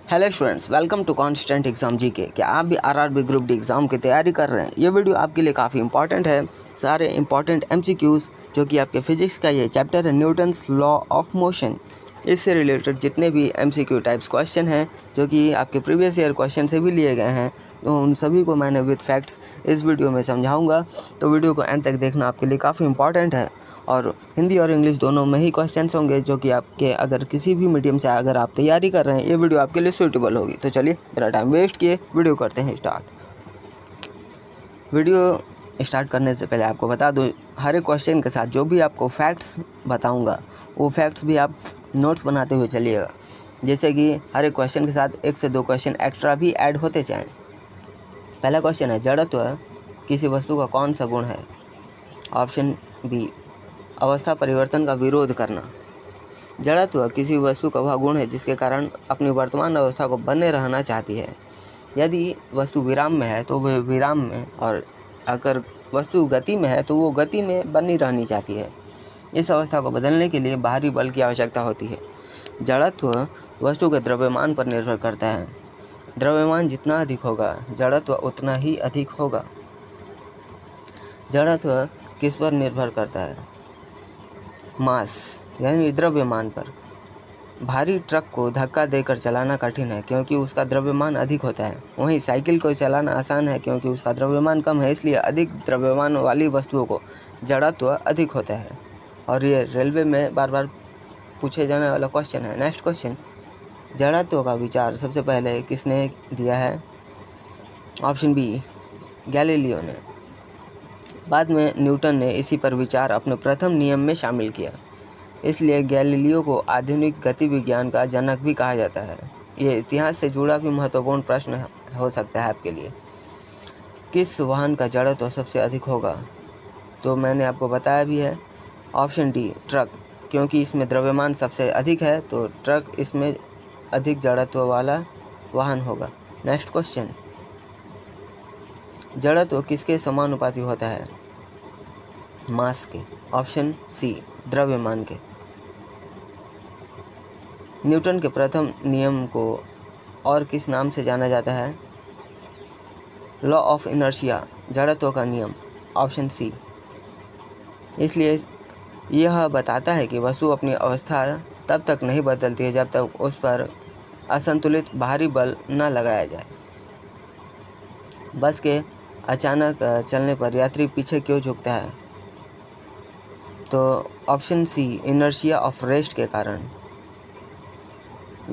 Hello students, welcome to constant exam GK. क्या आप भी आरआरबी ग्रुप डी एग्ज़ाम की तैयारी कर रहे हैं? ये वीडियो आपके लिए काफ़ी इंपॉर्टेंट है। सारे इंपॉर्टेंट एमसीक्यूज़ जो कि आपके फिजिक्स का ये चैप्टर है न्यूटन्स लॉ ऑफ मोशन, इससे रिलेटेड जितने भी एमसीक्यू टाइप्स क्वेश्चन हैं जो कि आपके प्रीवियस ईयर क्वेश्चन से भी लिए गए हैं, तो उन सभी को मैंने विद फैक्ट्स इस वीडियो में समझाऊंगा। तो वीडियो को एंड तक देखना आपके लिए काफ़ी इंपॉर्टेंट है। और हिंदी और इंग्लिश दोनों में ही क्वेश्चंस होंगे जो कि आपके अगर किसी भी मीडियम से अगर आप तैयारी कर रहे हैं, ये वीडियो आपके लिए सूटेबल होगी। तो चलिए बिना टाइम वेस्ट किए वीडियो करते हैं स्टार्ट। वीडियो स्टार्ट करने से पहले आपको बता दूं, हर एक क्वेश्चन के साथ जो भी आपको फैक्ट्स बताऊंगा वो फैक्ट्स भी आप नोट्स बनाते हुए चलिएगा, जैसे कि हर एक क्वेश्चन के साथ 1 से 2 क्वेश्चन एक्स्ट्रा भी ऐड होते जाएँ। पहला क्वेश्चन है, जड़त्व किसी वस्तु का कौन सा गुण है? ऑप्शन बी, अवस्था परिवर्तन का विरोध करना। जड़त्व किसी वस्तु का वह गुण है जिसके कारण अपनी वर्तमान अवस्था को बने रहना चाहती है। यदि वस्तु विराम में है तो वह विराम में, और अगर वस्तु गति में है तो वो गति में बनी रहनी चाहती है। इस अवस्था को बदलने के लिए बाहरी बल की आवश्यकता होती है। जड़त्व वस्तु के द्रव्यमान पर निर्भर करता है। द्रव्यमान जितना अधिक होगा जड़त्व उतना ही अधिक होगा। जड़त्व किस पर निर्भर करता है? मास यानी द्रव्यमान पर। भारी ट्रक को धक्का देकर चलाना कठिन है क्योंकि उसका द्रव्यमान अधिक होता है। वहीं साइकिल को चलाना आसान है क्योंकि उसका द्रव्यमान कम है, इसलिए अधिक द्रव्यमान वाली वस्तुओं को जड़त्व अधिक होता है। और ये रेलवे में बार बार पूछे जाने वाला क्वेश्चन है। नेक्स्ट क्वेश्चन, जड़त्व का विचार सबसे पहले किसने दिया है? ऑप्शन बी, गैलीलियो ने। बाद में न्यूटन ने इसी पर विचार अपने प्रथम नियम में शामिल किया, इसलिए गैलीलियो को आधुनिक गति विज्ञान का जनक भी कहा जाता है। ये इतिहास से जुड़ा भी महत्वपूर्ण प्रश्न हो सकता है आपके लिए। किस वाहन का जड़त्व सबसे अधिक होगा? तो मैंने आपको बताया भी है, ऑप्शन डी, ट्रक, क्योंकि इसमें द्रव्यमान सबसे अधिक है तो ट्रक इसमें अधिक जड़त्व वाला वाहन होगा। नेक्स्ट क्वेश्चन, जड़त्व किसके समानुपाती होता है? मास के। ऑप्शन सी, द्रव्यमान के। न्यूटन के प्रथम नियम को और किस नाम से जाना जाता है? लॉ ऑफ इनर्शिया, जड़त्व का नियम। ऑप्शन सी, इसलिए यह बताता है कि वस्तु अपनी अवस्था तब तक नहीं बदलती है जब तक उस पर असंतुलित बाहरी बल न लगाया जाए। बस के अचानक चलने पर यात्री पीछे क्यों झुकता है? तो option C, inertia of rest के कारण।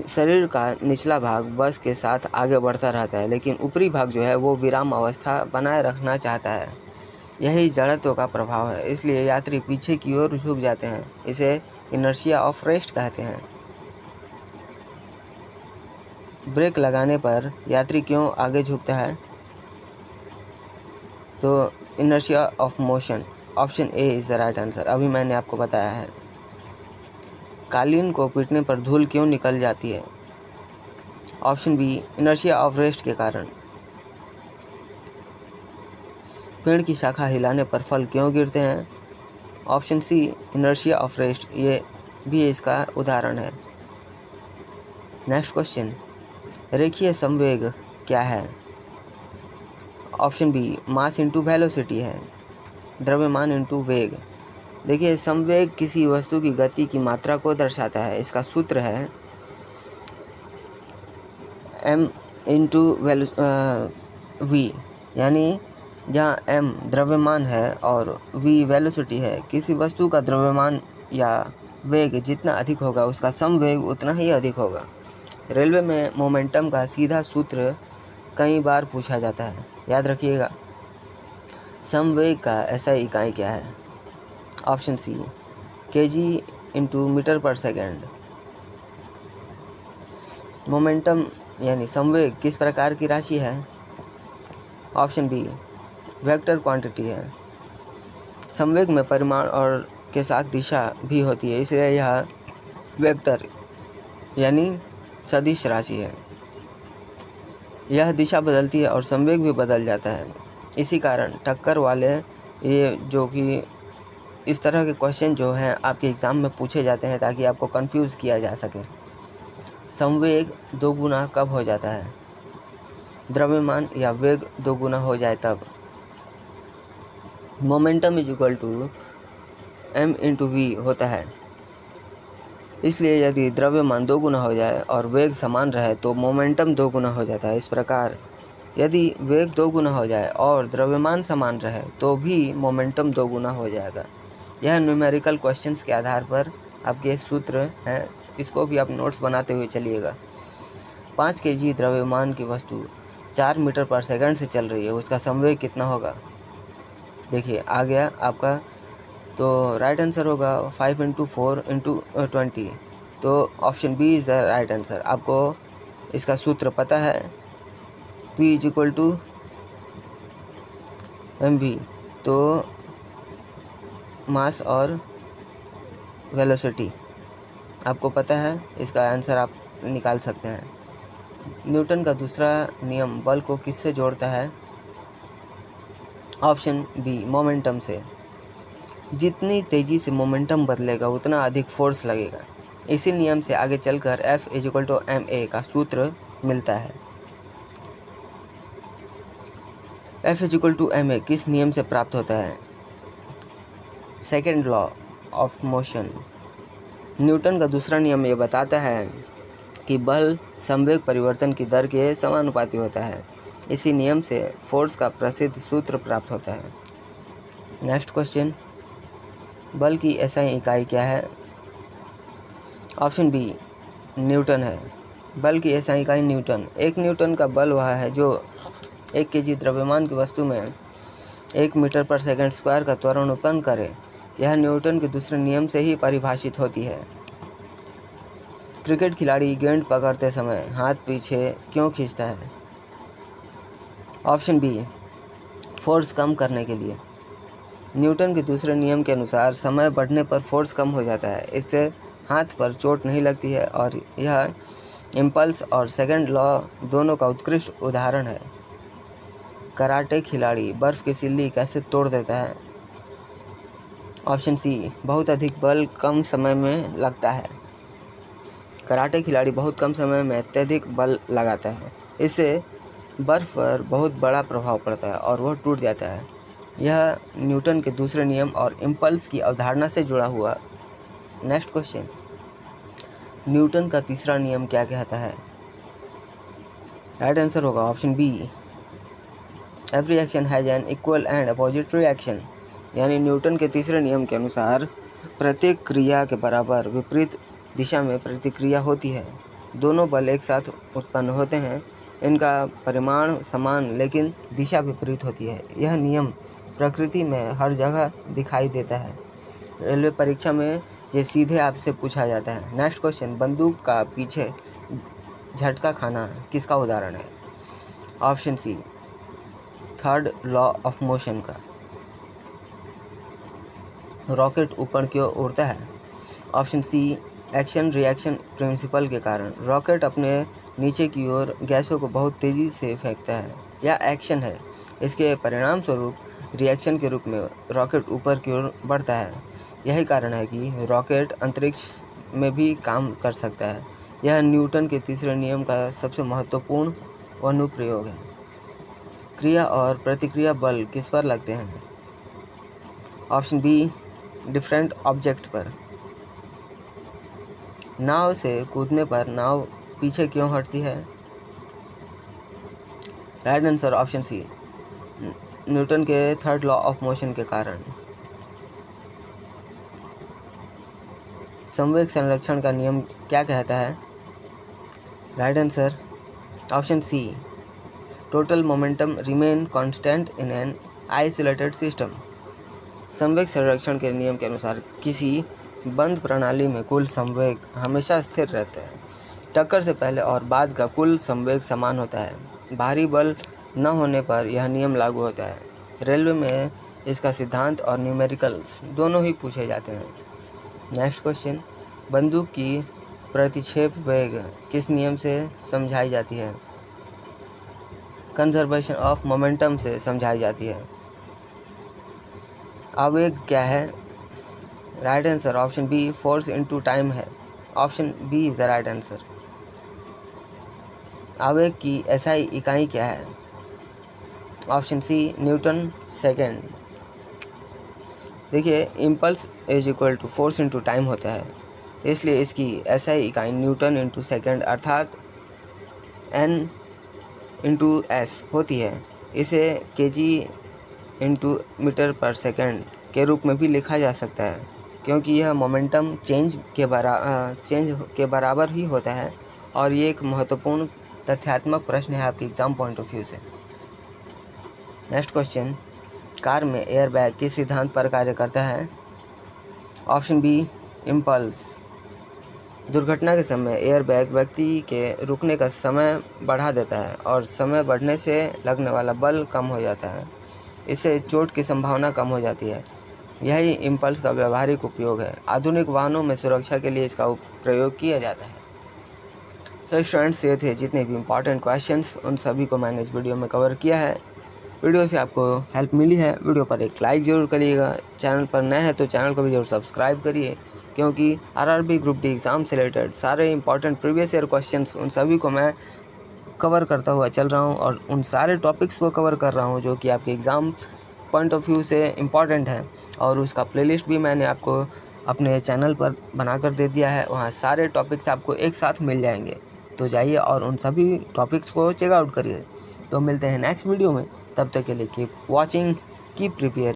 शरीर का निचला भाग बस के साथ आगे बढ़ता रहता है, लेकिन ऊपरी भाग जो है वो विराम अवस्था बनाए रखना चाहता है। यही जड़त्व का प्रभाव है, इसलिए यात्री पीछे की ओर झुक जाते हैं। इसे इनर्शिया ऑफ रेस्ट कहते हैं। ब्रेक लगाने पर यात्री क्यों आगे झुकता है? तो inertia of motion. Option A is the right answer. अभी मैंने आपको बताया है। कालीन को पीटने पर धूल क्यों निकल जाती है? Option B, inertia of rest के कारण। पेड़ की शाखा हिलाने पर फल क्यों गिरते हैं? Option C, inertia of rest, ये भी इसका उदाहरण है। नेक्स्ट क्वेश्चन, रेखीय संवेग क्या है? Option B, mass into velocity है, द्रव्यमान इंटू वेग। देखिए, संवेग किसी वस्तु की गति की मात्रा को दर्शाता है। इसका सूत्र है m इंटू वी, यानी जहाँ m द्रव्यमान है और v वेलोसिटी है। किसी वस्तु का द्रव्यमान या वेग जितना अधिक होगा उसका समवेग उतना ही अधिक होगा। रेलवे में मोमेंटम का सीधा सूत्र कई बार पूछा जाता है, याद रखिएगा। समवेग का SI इकाई क्या है? Option C, kg into metre पर सेकेंड। मोमेंटम यानी संवेग किस प्रकार की राशि है? ऑप्शन बी, वेक्टर क्वांटिटी है। संवेग में परिमाण और के साथ दिशा भी होती है, इसलिए यह वेक्टर यानी सदिश राशि है। यह दिशा बदलती है और संवेग भी बदल जाता है। इसी कारण टक्कर वाले ये जो कि इस तरह के क्वेश्चन जो हैं आपके एग्ज़ाम में पूछे जाते हैं ताकि आपको कंफ्यूज किया जा सके। संवेग दोगुना कब हो जाता है? द्रव्यमान या वेग दोगुना हो जाए तब। Momentum is equal to m/v होता है, इसलिए यदि द्रव्यमान दोगुना हो जाए और वेग समान रहे तो मोमेंटम दोगुना हो जाता है। इस प्रकार यदि वेग दोगुना हो जाए और द्रव्यमान समान रहे तो भी मोमेंटम दोगुना हो जाएगा। यह न्यूमेरिकल क्वेश्चंस के आधार पर आपके सूत्र हैं, इसको भी आप नोट्स बनाते हुए चलिएगा। 5 kg द्रव्यमान की वस्तु 4 मीटर पर सेकंड से चल रही है, उसका संवेग कितना होगा? देखिए आ गया आपका, तो राइट आंसर होगा 5 × 4 × 20। तो option B is the right answer. आपको इसका सूत्र पता है, P = mv, तो मास और वेलोसिटी आपको पता है, इसका आंसर आप निकाल सकते हैं। न्यूटन का दूसरा नियम बल को किससे जोड़ता है? ऑप्शन बी, मोमेंटम से। जितनी तेज़ी से मोमेंटम बदलेगा उतना अधिक फोर्स लगेगा। इसी नियम से आगे चलकर F = ma का सूत्र मिलता है। F = ma किस नियम से प्राप्त होता है? Second law of motion. Newton का दूसरा नियम ये बताता है कि बल संवेग परिवर्तन की दर के समानुपाती होता है। इसी नियम से फोर्स का प्रसिद्ध सूत्र प्राप्त होता है। नेक्स्ट क्वेश्चन, बल की SI इकाई क्या है? ऑप्शन बी, न्यूटन है। बल की SI इकाई न्यूटन। 1 न्यूटन का बल वह है जो 1 kg द्रव्यमान की वस्तु में 1 मीटर पर सेकंड स्क्वायर का त्वरण उत्पन्न करे। यह न्यूटन के दूसरे नियम से ही परिभाषित होती है। क्रिकेट खिलाड़ी गेंद पकड़ते समय हाथ पीछे क्यों खींचता है? ऑप्शन बी, फोर्स कम करने के लिए। न्यूटन के दूसरे नियम के अनुसार समय बढ़ने पर फोर्स कम हो जाता है, इससे हाथ पर चोट नहीं लगती है और यह इम्पल्स और सेकंड लॉ दोनों का उत्कृष्ट उदाहरण है। कराटे खिलाड़ी बर्फ़ की सिल्ली कैसे तोड़ देता है? ऑप्शन सी, बहुत अधिक बल कम समय में लगता है। कराटे खिलाड़ी बहुत कम समय में अत्यधिक बल लगाता है, इससे बर्फ़ पर बहुत बड़ा प्रभाव पड़ता है और वह टूट जाता है। यह न्यूटन के दूसरे नियम और इम्पल्स की अवधारणा से जुड़ा हुआ। नेक्स्ट क्वेश्चन, न्यूटन का तीसरा नियम क्या कहता है? राइट आंसर होगा option B, every action has an equal and opposite reaction. यानी न्यूटन के तीसरे नियम के अनुसार प्रत्येक क्रिया के बराबर विपरीत दिशा में प्रतिक्रिया होती है। दोनों बल एक साथ उत्पन्न होते हैं, इनका परिमाण समान लेकिन दिशा विपरीत होती है। यह नियम प्रकृति में हर जगह दिखाई देता है। रेलवे परीक्षा में ये सीधे आपसे पूछा जाता है। नेक्स्ट क्वेश्चन, बंदूक का पीछे झटका खाना किसका उदाहरण है? Option C, third law of motion का। रॉकेट ऊपर की ओर उड़ता है। Option C, action reaction principle के कारण। रॉकेट अपने नीचे की ओर गैसों को बहुत तेज़ी से फेंकता है, यह एक्शन है। इसके परिणाम स्वरूप रिएक्शन के रूप में रॉकेट ऊपर की ओर बढ़ता है। यही कारण है कि रॉकेट अंतरिक्ष में भी काम कर सकता है। यह न्यूटन के तीसरे नियम का सबसे महत्वपूर्ण अनुप्रयोग है। क्रिया और प्रतिक्रिया बल किस पर लगते हैं? ऑप्शन बी, डिफरेंट ऑब्जेक्ट पर। नाव से कूदने पर नाव पीछे क्यों हटती है? Right answer option C, Newton के थर्ड लॉ ऑफ मोशन के कारण। संवेग संरक्षण का नियम क्या कहता है? Right answer option C, total momentum remain constant in an isolated system. संवेग संरक्षण के नियम के अनुसार किसी बंद प्रणाली में कुल संवेग हमेशा स्थिर रहता है। टक्कर से पहले और बाद का कुल संवेग समान होता है। भारी बल न होने पर यह नियम लागू होता है। रेलवे में इसका सिद्धांत और न्यूमेरिकल्स दोनों ही पूछे जाते हैं। नेक्स्ट क्वेश्चन, बंदूक की प्रतिक्षेप वेग किस नियम से समझाई जाती है? कंजर्वेशन ऑफ मोमेंटम से समझाई जाती है। आवेग क्या है? Right answer option B, force into time है। Option B is the right answer. आवेग की एसआई इकाई क्या है? Option C newton second. देखिए impulse is equal to force into time होता है, इसलिए इसकी एसआई इकाई न्यूटन इंटू सेकेंड अर्थात एन इंटू एस होती है। इसे केजी इंटू मीटर पर सेकेंड के रूप में भी लिखा जा सकता है, क्योंकि यह मोमेंटम चेंज के बराबर ही होता है। और ये एक महत्वपूर्ण तथ्यात्मक प्रश्न है आपके एग्जाम पॉइंट ऑफ व्यू से। नेक्स्ट क्वेश्चन, कार में एयर बैग किस सिद्धांत पर कार्य करता है? Option B impulse. दुर्घटना के समय एयर बैग व्यक्ति के रुकने का समय बढ़ा देता है और समय बढ़ने से लगने वाला बल कम हो जाता है। इससे चोट की संभावना कम हो जाती है। यही इम्पल्स का व्यावहारिक उपयोग है। आधुनिक वाहनों में सुरक्षा के लिए इसका प्रयोग किया जाता है। सो स्टूडेंट्स, ये थे जितने भी इम्पॉर्टेंट क्वेश्चंस, उन सभी को मैंने इस वीडियो में कवर किया है। वीडियो से आपको हेल्प मिली है, वीडियो पर एक लाइक ज़रूर करिएगा। चैनल पर नए हैं तो चैनल को भी ज़रूर सब्सक्राइब करिए, क्योंकि आरआरबी ग्रुप डी एग्ज़ाम से रिलेटेड सारे इंपॉर्टेंट प्रीवियस ईयर क्वेश्चंस, उन सभी को मैं कवर करता हुआ चल रहा हूं और उन सारे टॉपिक्स को कवर कर रहा हूं जो कि आपके एग्ज़ाम पॉइंट ऑफ व्यू से इम्पॉर्टेंट है। और उसका प्लेलिस्ट भी मैंने आपको अपने चैनल पर बनाकर दे दिया है, वहाँ सारे टॉपिक्स आपको एक साथ मिल जाएंगे। तो जाइए और उन सभी टॉपिक्स को चेकआउट करिए। तो मिलते हैं नेक्स्ट वीडियो में, तब तक के लिए कीप वॉचिंग, कीप प्रिपेयर।